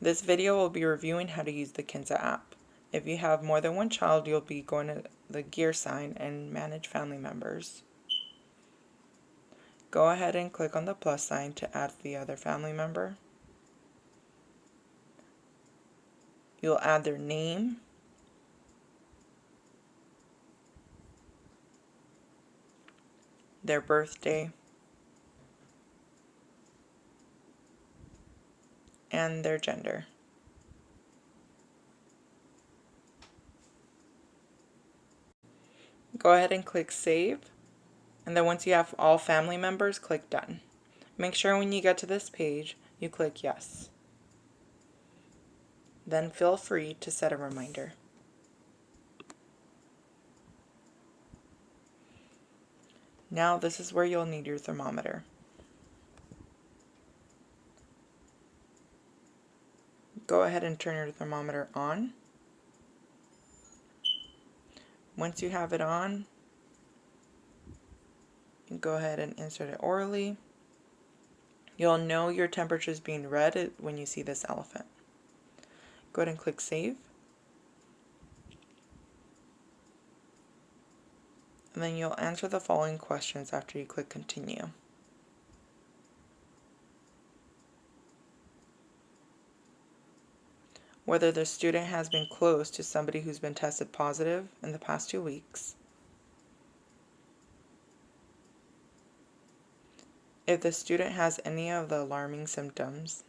This video will be reviewing how to use the Kinsa app. If you have more than one child, you'll be going to the gear sign and manage family members. Go ahead and click on the plus sign to add the other family member. You'll add their name, their birthday, and their gender. Go ahead and click Save, and then once you have all family members, click Done. Make sure when you get to this page, you click Yes. Then feel free to set a reminder. Now this is where you'll need your thermometer. Go ahead and turn your thermometer on. Once you have it on, you go ahead and insert it orally. You'll know your temperature is being read when you see this elephant. Go ahead and click Save. And then you'll answer the following questions after you click Continue. Whether the student has been close to somebody who's been tested positive in the past 2 weeks. If the student has any of the alarming symptoms.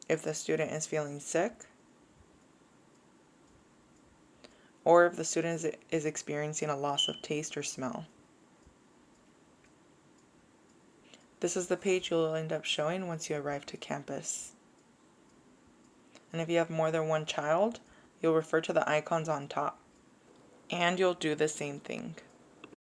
If the student is feeling sick. Or if the student is experiencing a loss of taste or smell. This is the page you'll end up showing once you arrive to campus. And if you have more than one child, you'll refer to the icons on top. And you'll do the same thing.